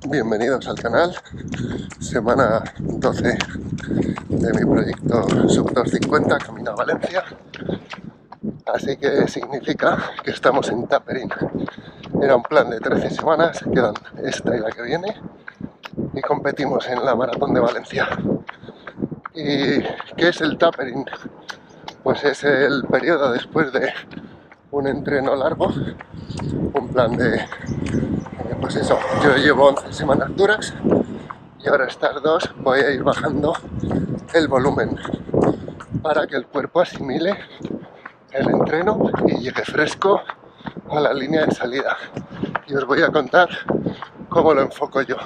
Bienvenidos al canal, semana 12 de mi proyecto Sub 250 Camino a Valencia. Así que significa que estamos en tapering. Era un plan de 13 semanas, quedan esta y la que viene, y competimos en la Maratón de Valencia. ¿Y qué es el tapering? Pues es el periodo después de un entreno largo, un plan de, pues eso, yo llevo 11 semanas duras y ahora estas dos voy a ir bajando el volumen para que el cuerpo asimile el entreno y llegue fresco a la línea de salida. Y os voy a contar cómo lo enfoco yo.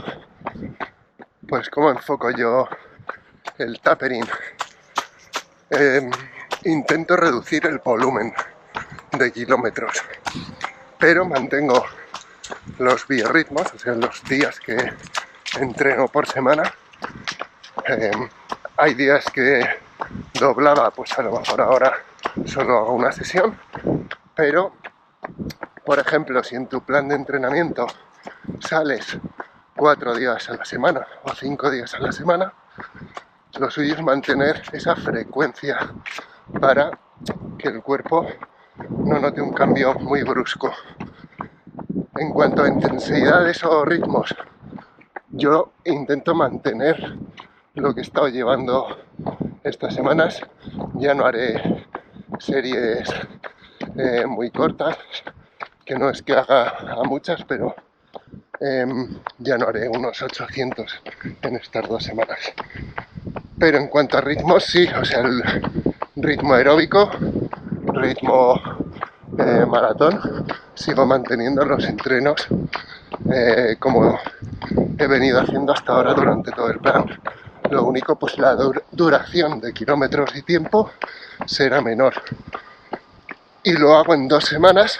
Pues cómo enfoco yo el tapering. Intento reducir el volumen de kilómetros, pero mantengo los biorritmos, o sea, los días que entreno por semana. Hay días que doblaba, pues a lo mejor ahora solo hago una sesión, pero por ejemplo, si en tu plan de entrenamiento sales 4 días a la semana o 5 días a la semana, lo suyo es mantener esa frecuencia para que el cuerpo no note un cambio muy brusco. En cuanto a intensidades o ritmos, yo intento mantener lo que he estado llevando estas semanas. Ya no haré series muy cortas, que no es que haga a muchas, pero ya no haré unos 800 en estas 2 semanas. Pero en cuanto a ritmos, sí, o sea, el ritmo aeróbico, ritmo maratón, sigo manteniendo los entrenos como he venido haciendo hasta ahora durante todo el plan. Lo único, pues la duración de kilómetros y tiempo será menor. Y lo hago en 2 semanas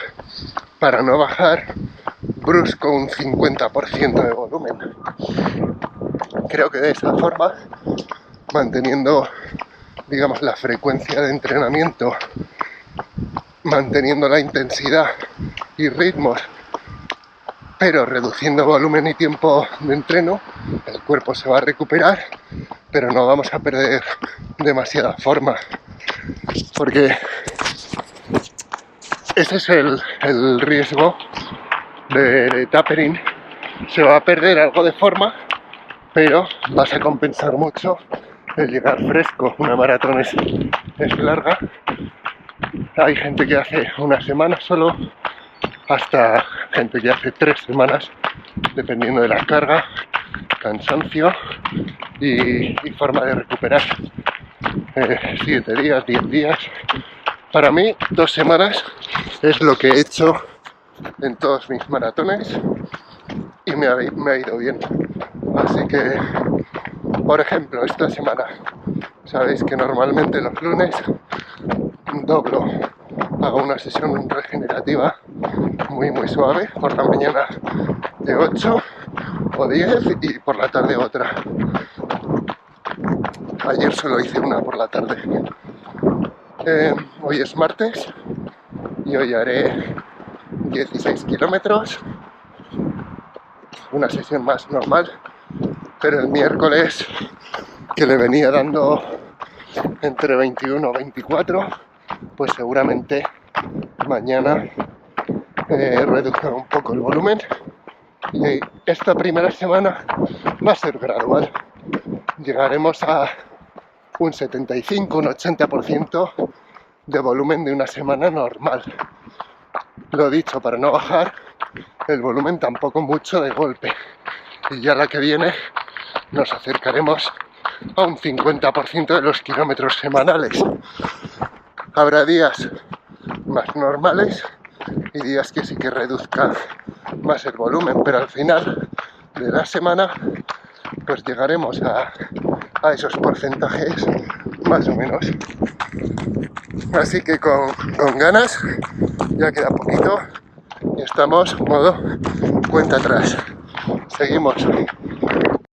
para no bajar brusco un 50% de volumen. Creo que de esa forma, manteniendo, digamos, la frecuencia de entrenamiento, manteniendo la intensidad y ritmos, pero reduciendo volumen y tiempo de entreno, el cuerpo se va a recuperar, pero no vamos a perder demasiada forma, porque ese es el riesgo de tapering. Se va a perder algo de forma, pero vas a compensar mucho el llegar fresco. Una maratón es larga. Hay gente que hace una semana solo, hasta gente que hace 3 semanas, dependiendo de la carga, cansancio y forma de recuperar. 7 días, 10 días. Para mí, 2 semanas es lo que he hecho en todos mis maratones y me ha ido bien. Así que, por ejemplo, esta semana, sabéis que normalmente los lunes doblo, hago una sesión regenerativa muy suave por la mañana de 8 o 10 y por la tarde otra. Ayer solo hice una por la tarde. Hoy es martes y hoy haré 16 kilómetros, una sesión más normal, pero el miércoles, que le venía dando entre 21 o 24, pues seguramente mañana reduzca un poco el volumen, y esta primera semana va a ser gradual. Llegaremos a un 75, un 80% de volumen de una semana normal. Lo dicho, para no bajar el volumen tampoco mucho de golpe. Y ya la que viene nos acercaremos a un 50% de los kilómetros semanales. Habrá días más normales y días que sí que reduzca más el volumen, pero al final de la semana pues llegaremos a esos porcentajes más o menos. Así que con ganas, ya queda poquito y estamos modo cuenta atrás. Seguimos.